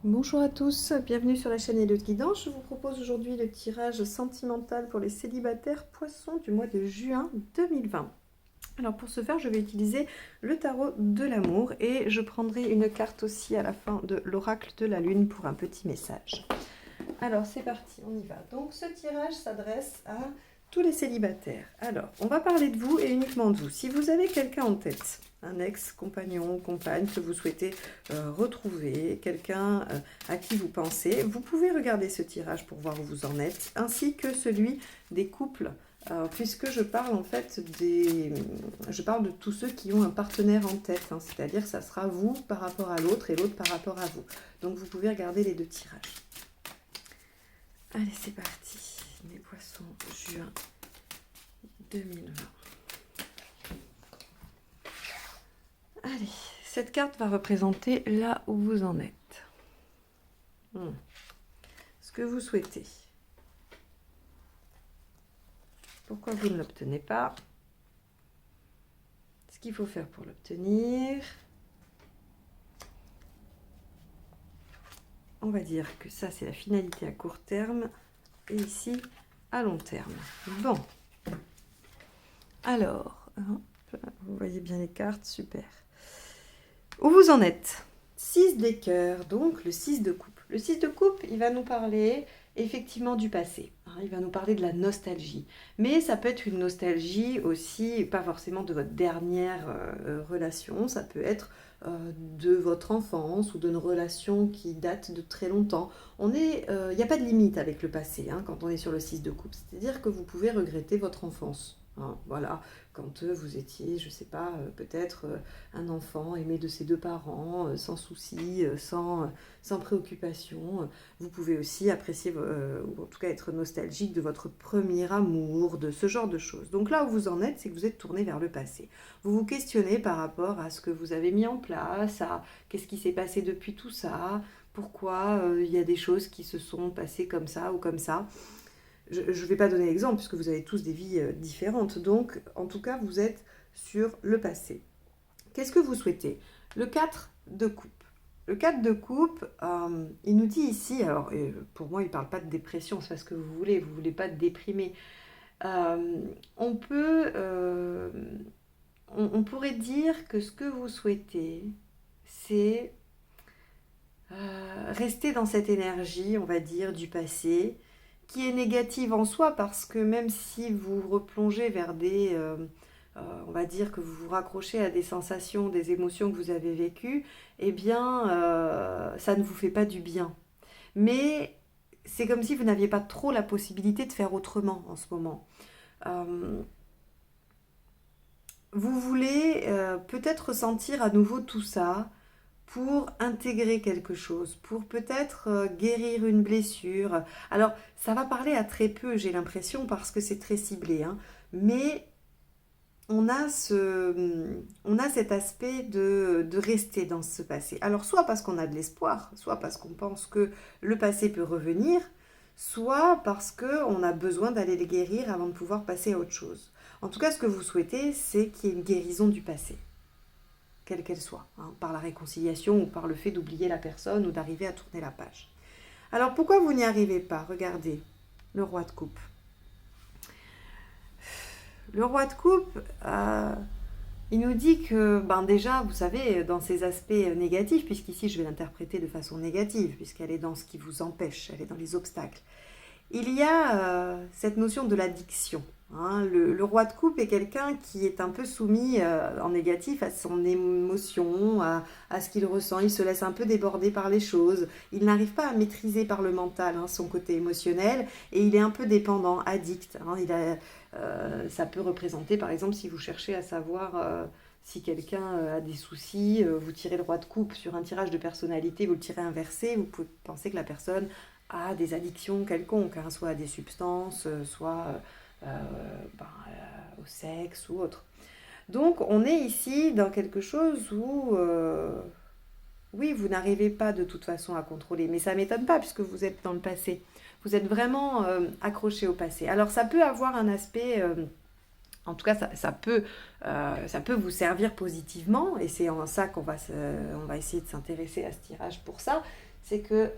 Bonjour à tous, bienvenue sur la chaîne Elliot Guidance. Je vous propose aujourd'hui le tirage sentimental pour les célibataires poissons du mois de juin 2020. Alors pour ce faire, je vais utiliser le tarot de l'amour et je prendrai une carte aussi à la fin de l'oracle de la lune pour un petit message. Alors c'est parti, on y va. Donc ce tirage s'adresse à tous les célibataires. Alors, on va parler de vous et uniquement de vous. Si vous avez quelqu'un en tête, un ex, compagnon, compagne que vous souhaitez retrouver, quelqu'un à qui vous pensez, vous pouvez regarder ce tirage pour voir où vous en êtes, ainsi que celui des couples, puisque je parle en fait je parle de tous ceux qui ont un partenaire en tête, hein, c'est-à-dire que ça sera vous par rapport à l'autre et l'autre par rapport à vous. Donc vous pouvez regarder les deux tirages. Allez, c'est parti. Mes poissons, juin 2020. Allez, cette carte va représenter là où vous en êtes. Ce que vous souhaitez. Pourquoi vous ne l'obtenez pas? Ce qu'il faut faire pour l'obtenir. On va dire que ça, c'est la finalité à court terme. Et ici, à long terme. Bon. Alors, vous voyez bien les cartes, super. Où vous en êtes? 6 des cœurs, donc le 6 de coupe. Le 6 de coupe, il va nous parler effectivement du passé. Il va nous parler de la nostalgie. Mais ça peut être une nostalgie aussi, pas forcément de votre dernière relation, ça peut être de votre enfance ou d'une relation qui date de très longtemps. Il n'y a pas de limite avec le passé quand on est sur le 6 de coupe. C'est-à-dire que vous pouvez regretter votre enfance. Voilà, quand vous étiez, je sais pas, peut-être un enfant aimé de ses deux parents, sans souci, sans préoccupation. Vous pouvez aussi apprécier, ou en tout cas être nostalgique de votre premier amour, de ce genre de choses. Donc là où vous en êtes, c'est que vous êtes tourné vers le passé. Vous vous questionnez par rapport à ce que vous avez mis en place, à qu'est-ce qui s'est passé depuis tout ça, pourquoi il y a des choses qui se sont passées comme ça ou comme ça. Je ne vais pas donner l'exemple puisque vous avez tous des vies différentes. Donc, en tout cas, vous êtes sur le passé. Qu'est-ce que vous souhaitez? Le 4 de coupe. Le 4 de coupe, il nous dit ici, alors pour moi, il ne parle pas de dépression, c'est parce que vous voulez pas être déprimé. On pourrait dire que ce que vous souhaitez, c'est rester dans cette énergie, on va dire, du passé, qui est négative en soi parce que même si vous replongez vers on va dire que vous vous raccrochez à des sensations, des émotions que vous avez vécues, eh bien, ça ne vous fait pas du bien. Mais c'est comme si vous n'aviez pas trop la possibilité de faire autrement en ce moment. Vous voulez peut-être ressentir à nouveau tout ça, pour intégrer quelque chose, pour peut-être guérir une blessure. Alors, ça va parler à très peu, j'ai l'impression, parce que c'est très ciblé, mais on a cet aspect de rester dans ce passé. Alors, soit parce qu'on a de l'espoir, soit parce qu'on pense que le passé peut revenir, soit parce qu'on a besoin d'aller les guérir avant de pouvoir passer à autre chose. En tout cas, ce que vous souhaitez, c'est qu'il y ait une guérison du passé, quelle qu'elle soit, par la réconciliation ou par le fait d'oublier la personne ou d'arriver à tourner la page. Alors pourquoi vous n'y arrivez pas? Regardez, le roi de coupe. Le roi de coupe, il nous dit que, déjà, vous savez, dans ses aspects négatifs, puisqu'ici je vais l'interpréter de façon négative, puisqu'elle est dans ce qui vous empêche, elle est dans les obstacles, il y a cette notion de l'addiction. Le roi de coupe est quelqu'un qui est un peu soumis en négatif à son émotion, à ce qu'il ressent. Il se laisse un peu déborder par les choses. Il n'arrive pas à maîtriser par le mental son côté émotionnel et il est un peu dépendant, addict. Ça peut représenter, par exemple, si vous cherchez à savoir si quelqu'un a des soucis, vous tirez le roi de coupe sur un tirage de personnalité, vous le tirez inversé, vous pouvez penser que la personne a des addictions quelconques, soit à des substances, soit au sexe ou autre. Donc on est ici dans quelque chose où, oui, vous n'arrivez pas de toute façon à contrôler, mais ça ne m'étonne pas puisque vous êtes dans le passé. Vous êtes vraiment accroché au passé. Alors ça peut avoir un aspect En tout cas, ça peut vous servir positivement, et c'est en ça qu'on va essayer de s'intéresser à ce tirage pour ça. C'est que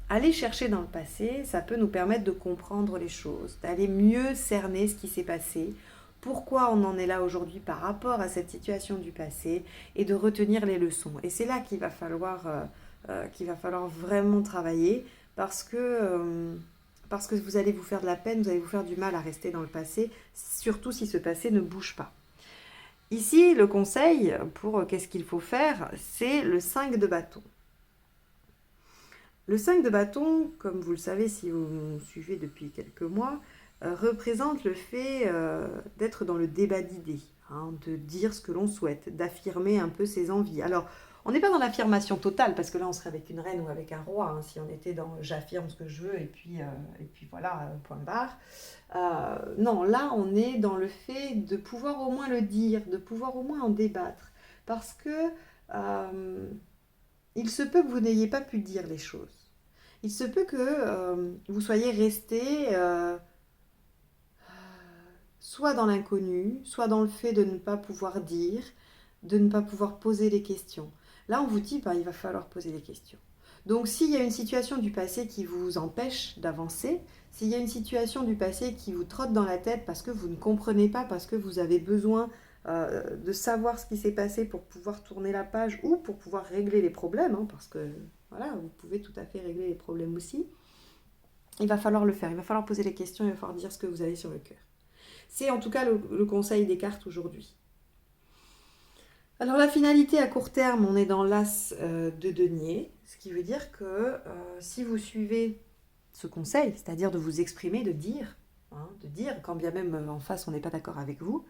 aller chercher dans le passé, ça peut nous permettre de comprendre les choses, d'aller mieux cerner ce qui s'est passé, pourquoi on en est là aujourd'hui par rapport à cette situation du passé, et de retenir les leçons. Et c'est là qu'il va falloir vraiment travailler, parce que vous allez vous faire de la peine, vous allez vous faire du mal à rester dans le passé, surtout si ce passé ne bouge pas. Ici, le conseil pour qu'est-ce qu'il faut faire, c'est le 5 de bâton. Le 5 de bâton, comme vous le savez si vous me suivez depuis quelques mois, représente le fait d'être dans le débat d'idées, hein, de dire ce que l'on souhaite, d'affirmer un peu ses envies. Alors, on n'est pas dans l'affirmation totale, parce que là, on serait avec une reine ou avec un roi, hein, si on était dans « j'affirme ce que je veux » et puis voilà, point barre. Non, là, on est dans le fait de pouvoir au moins le dire, de pouvoir au moins en débattre, parce que il se peut que vous n'ayez pas pu dire les choses. Il se peut que vous soyez resté soit dans l'inconnu, soit dans le fait de ne pas pouvoir dire, de ne pas pouvoir poser les questions. Là, on vous dit, il va falloir poser les questions. Donc, s'il y a une situation du passé qui vous empêche d'avancer, s'il y a une situation du passé qui vous trotte dans la tête parce que vous ne comprenez pas, parce que vous avez besoin de savoir ce qui s'est passé pour pouvoir tourner la page ou pour pouvoir régler les problèmes, hein, parce que voilà, vous pouvez tout à fait régler les problèmes aussi, il va falloir le faire, il va falloir poser les questions, il va falloir dire ce que vous avez sur le cœur. C'est en tout cas le conseil des cartes aujourd'hui. Alors la finalité à court terme, on est dans l'as de denier, ce qui veut dire que si vous suivez ce conseil, c'est-à-dire de vous exprimer, de dire quand bien même en face on n'est pas d'accord avec vous,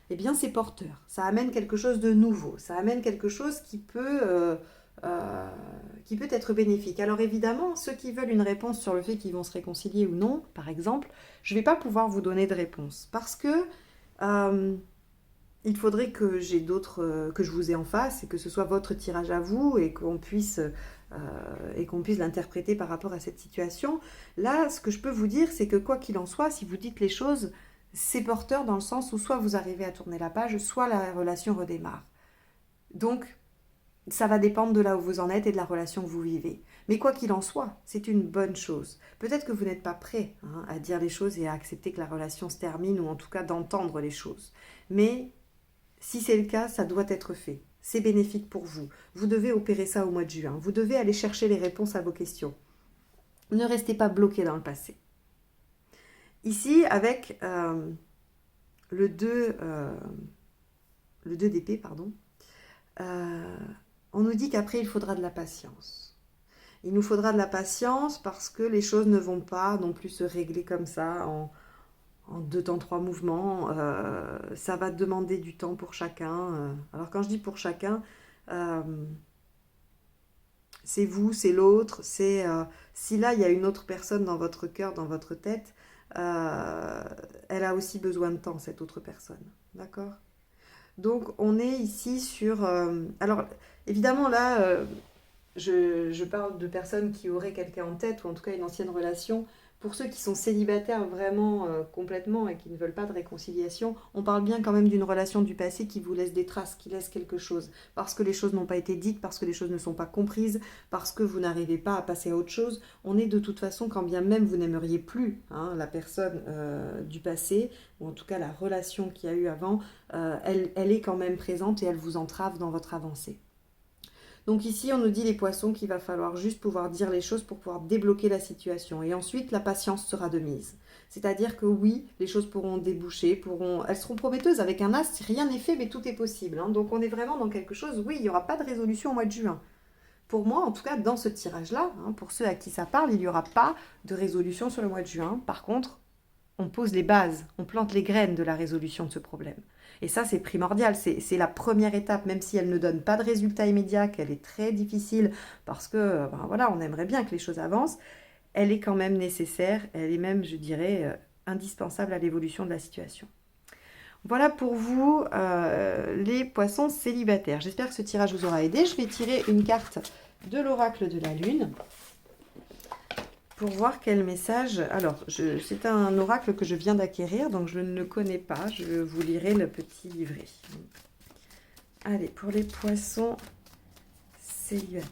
eh bien c'est porteur, ça amène quelque chose de nouveau, ça amène quelque chose qui peut être bénéfique. Alors évidemment, ceux qui veulent une réponse sur le fait qu'ils vont se réconcilier ou non, par exemple, je ne vais pas pouvoir vous donner de réponse, parce que il faudrait que j'ai d'autres, que je vous ai en face, et que ce soit votre tirage à vous, et qu'on puisse l'interpréter par rapport à cette situation. Là, ce que je peux vous dire, c'est que quoi qu'il en soit, si vous dites les choses, c'est porteur dans le sens où soit vous arrivez à tourner la page, soit la relation redémarre. Donc, ça va dépendre de là où vous en êtes et de la relation que vous vivez. Mais quoi qu'il en soit, c'est une bonne chose. Peut-être que vous n'êtes pas prêt à dire les choses et à accepter que la relation se termine, ou en tout cas d'entendre les choses. Mais si c'est le cas, ça doit être fait. C'est bénéfique pour vous. Vous devez opérer ça au mois de juin. Vous devez aller chercher les réponses à vos questions. Ne restez pas bloqué dans le passé. Ici, avec le 2 d'épée, pardon, on nous dit qu'après, il faudra de la patience. Il nous faudra de la patience parce que les choses ne vont pas non plus se régler comme ça en 2 temps, 3 mouvements. Ça va demander du temps pour chacun. Alors quand je dis pour chacun, c'est vous, c'est l'autre. Si là, il y a une autre personne dans votre cœur, dans votre tête, elle a aussi besoin de temps, cette autre personne. D'accord ? Donc, on est ici sur... alors, évidemment, là, je parle de personnes qui auraient quelqu'un en tête, ou en tout cas une ancienne relation. Pour ceux qui sont célibataires vraiment complètement et qui ne veulent pas de réconciliation, on parle bien quand même d'une relation du passé qui vous laisse des traces, qui laisse quelque chose. Parce que les choses n'ont pas été dites, parce que les choses ne sont pas comprises, parce que vous n'arrivez pas à passer à autre chose. On est de toute façon, quand bien même vous n'aimeriez plus la personne du passé, ou en tout cas la relation qu'il y a eu avant, elle est quand même présente et elle vous entrave dans votre avancée. Donc ici, on nous dit les poissons qu'il va falloir juste pouvoir dire les choses pour pouvoir débloquer la situation. Et ensuite, la patience sera de mise. C'est-à-dire que oui, les choses pourront déboucher, elles seront prometteuses avec un as. Rien n'est fait, mais tout est possible. Donc on est vraiment dans quelque chose, oui, il n'y aura pas de résolution au mois de juin. Pour moi, en tout cas, dans ce tirage-là, pour ceux à qui ça parle, il n'y aura pas de résolution sur le mois de juin. Par contre, on pose les bases, on plante les graines de la résolution de ce problème. Et ça, c'est primordial, c'est la première étape, même si elle ne donne pas de résultat immédiat, qu'elle est très difficile, parce que, voilà, on aimerait bien que les choses avancent, elle est quand même nécessaire, elle est même, je dirais, indispensable à l'évolution de la situation. Voilà pour vous, les poissons célibataires. J'espère que ce tirage vous aura aidé. Je vais tirer une carte de l'oracle de la Lune, pour voir quel message... Alors, c'est un oracle que je viens d'acquérir, donc je ne le connais pas. Je vous lirai le petit livret. Allez, pour les poissons célibataires,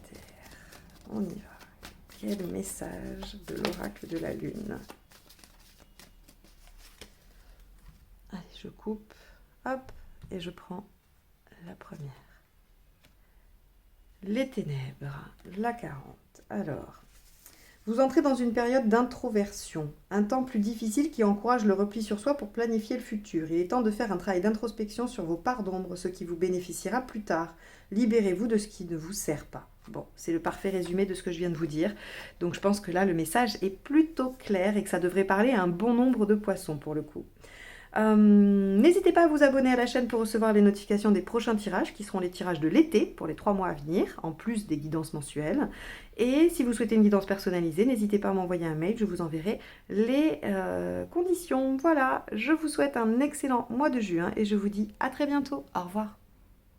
on y va. Quel message de l'oracle de la lune? Allez, je coupe, hop, et je prends la première. Les ténèbres, la 40. Alors, vous entrez dans une période d'introversion, un temps plus difficile qui encourage le repli sur soi pour planifier le futur. Il est temps de faire un travail d'introspection sur vos parts d'ombre, ce qui vous bénéficiera plus tard. Libérez-vous de ce qui ne vous sert pas. Bon, c'est le parfait résumé de ce que je viens de vous dire. Donc je pense que là, le message est plutôt clair et que ça devrait parler à un bon nombre de poissons pour le coup. N'hésitez pas à vous abonner à la chaîne pour recevoir les notifications des prochains tirages qui seront les tirages de l'été pour les 3 mois à venir, en plus des guidances mensuelles. Et si vous souhaitez une guidance personnalisée, n'hésitez pas à m'envoyer un mail, je vous enverrai les conditions. Voilà, je vous souhaite un excellent mois de juin et je vous dis à très bientôt. Au revoir.